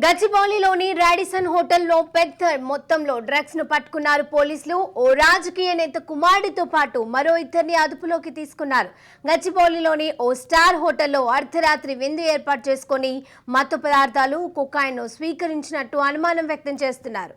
గచ్చిబౌలిలోని Radisson హోటల్లో పెద్ద మొత్తంలో డ్రగ్స్ ను పట్టుకున్నారు పోలీసులు. ఓ రాజకీయ నేత కుమారుడితో పాటు మరో ఇద్దరిని అదుపులోకి తీసుకున్నారు. గచ్చిబౌలిలోని ఓ స్టార్ హోటల్లో అర్ధరాత్రి విందు ఏర్పాటు చేసుకుని మత్తు పదార్థాలు కొకాయిన్ ను స్వీకరించినట్టు అనుమానం వ్యక్తం చేస్తున్నారు.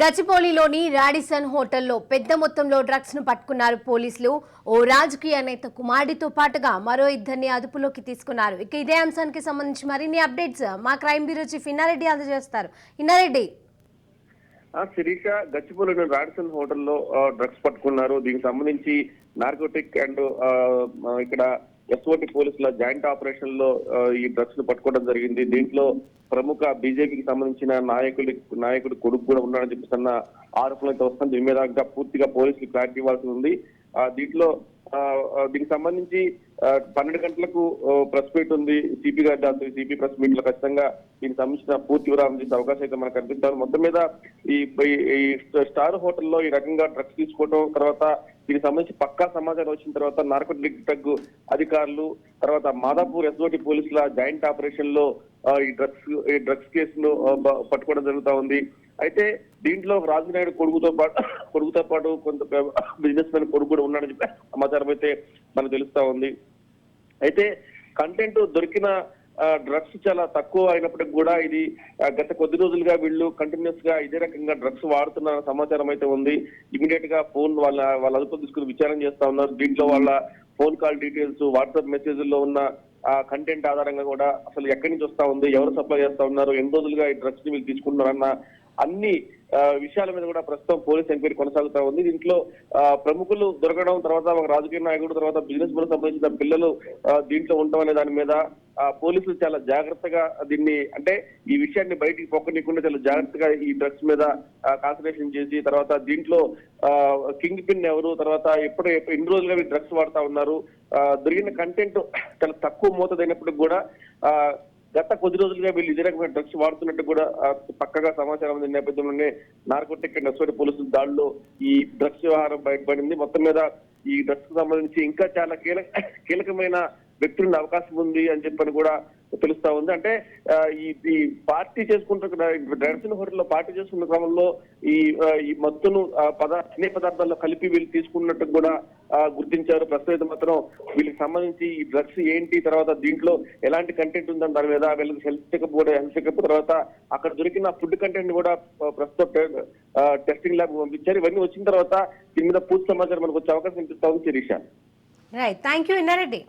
గచ్చిబౌలిలోని రాడిసన్ హోటల్లో పెద్ద మొత్తంలో డ్రగ్స్ ను పట్టుకున్నారు పోలీసులు. ఓ రాజకీయ నేత కుమారుడితో పాటుగా మరో ఇద్దరిని అదుపులోకి తీసుకున్నారు. ఇక ఇదే అంశానికి సంబంధించి మరిన్ని అప్డేట్స్ మా క్రైమ్ బ్యూరో చీఫ్ ఇన్నారెడ్డి అందజేస్తారు. ఇన్నారెడ్డి, శిరీష, గచ్చిబౌలిలోని రాడిసన్ హోటల్లో డ్రగ్స్ పట్టుకున్నారు. దీనికి సంబంధించి నార్కోటిక్ అండ్ ఇక్కడ ఎస్ఓటి పోలీసుల జాయింట్ ఆపరేషన్ లో ఈ డ్రగ్స్ ను పట్టుకోవడం జరిగింది. దీంట్లో ప్రముఖ బీజేపీకి సంబంధించిన నాయకుడు కొడుకు కూడా ఉన్నాడని చెప్పిస్తున్న ఆరోపణలు అయితే వస్తుంది. దీని మీద ఇంకా పూర్తిగా పోలీసులు క్లారిటీ ఇవ్వాల్సి ఉంది. దీనికి సంబంధించి 12 గంటలకు ప్రెస్ మీట్ ఉంది. సిపి గారి సిపి ప్రెస్ మీట్ లో ఖచ్చితంగా దీనికి సంబంధించిన పూర్తి వివరాలు చేసే అవకాశం అయితే మనకు కనిపిస్తారు. మొత్తం మీద ఈ స్టార్ హోటల్లో ఈ రకంగా డ్రగ్స్ తీసుకోవడం, తర్వాత దీనికి సంబంధించి పక్కా సమాచారం వచ్చిన తర్వాత నార్కోటిక్ డ్రగ్ అధికారులు, తర్వాత మాదాపూర్ ఎస్ఓటి పోలీసుల జాయింట్ ఆపరేషన్ లో ఈ డ్రగ్స్ కేసును పట్టుకోవడం జరుగుతా ఉంది. అయితే దీంట్లో రాజునాయుడు కొడుకుతో పాటు కొంత బిజినెస్ మ్యాన్ కొడుకు కూడా ఉన్నాడని చెప్పి సమాచారం అయితే మనకు తెలుస్తా ఉంది. అయితే కంటెంట్ దొరికిన డ్రగ్స్ చాలా తక్కువ అయినప్పటికీ కూడా ఇది గత కొద్ది రోజులుగా వీళ్ళు కంటిన్యూస్ గా ఇదే రకంగా డ్రగ్స్ వాడుతున్న సమాచారం అయితే ఉంది. ఇమీడియట్ గా ఫోన్ వాళ్ళ అదుపు తీసుకుని విచారణ చేస్తా ఉన్నారు. దీంట్లో వాళ్ళ ఫోన్ కాల్ డీటెయిల్స్, వాట్సాప్ మెసేజ్ల్లో ఉన్న కంటెంట్ ఆధారంగా కూడా అసలు ఎక్కడి నుంచి వస్తా ఉంది, ఎవరు సప్లై చేస్తా ఉన్నారు, ఎన్ని రోజులుగా ఈ డ్రగ్స్ ని వీళ్ళు తీసుకుంటున్నారన్న అన్ని విషయాల మీద కూడా ప్రస్తుతం పోలీస్ ఎంక్వైరీ కొనసాగుతా ఉంది. దీంట్లో ప్రముఖులు దొరకడం, తర్వాత ఒక రాజకీయ నాయకుడు, తర్వాత బిజినెస్ కు సంబంధించిన పిల్లలు దీంట్లో ఉండడం అనే దాని మీద పోలీసులు చాలా జాగ్రత్తగా దీన్ని, అంటే ఈ విషయాన్ని బయటికి పొక్కనీయకుండా చాలా జాగ్రత్తగా ఈ డ్రగ్స్ మీద కాన్సన్ట్రేషన్ చేసి, తర్వాత దీంట్లో కింగ్ పిన్ ఎవరు, తర్వాత ఎన్ని రోజులుగా వీళ్ళు డ్రగ్స్ వాడుతా ఉన్నారు, దొరికిన కంటెంట్ చాలా తక్కువ మోతాదైనప్పటికి కూడా గత కొద్ది రోజులుగా వీళ్ళు ఇదే రకమైన డ్రగ్స్ వాడుతున్నట్టు కూడా పక్కగా సమాచారం అందిన నేపథ్యంలోనే నార్కోటిక్ అండ్ ఎస్ఓటి పోలీసుల దాడిలో ఈ డ్రగ్స్ వ్యవహారం బయటపడింది. మొత్తం మీద ఈ డ్రగ్స్ కు సంబంధించి ఇంకా చాలా కీలకమైన వ్యక్తులున్న అవకాశం ఉంది అని చెప్పని కూడా తెలుస్తా ఉంది. అంటే ఈ పార్టీ చేసుకుంటున్న రాడిసన్ హోటల్లో పార్టీ చేసుకున్న క్రమంలో ఈ మత్తును అన్ని పదార్థాల్లో కలిపి వీళ్ళు తీసుకున్నట్టు కూడా గుర్తించారు. ప్రస్తుతం మాత్రం వీళ్ళకి సంబంధించి ఈ డ్రగ్స్ ఏంటి, తర్వాత దీంట్లో ఎలాంటి కంటెంట్ ఉందని దాని మీద వీళ్ళకి హెల్త్ చెకప్, తర్వాత అక్కడ దొరికిన ఫుడ్ కంటెంట్ కూడా ప్రస్తుతం టెస్టింగ్ ల్యాబ్ పంపించారు. ఇవన్నీ వచ్చిన తర్వాత దీని మీద పూర్తి సమాచారం మనకు వచ్చే అవకాశం కనిపిస్తా ఉంది. Sirisha, right, thank you Inna Reddy.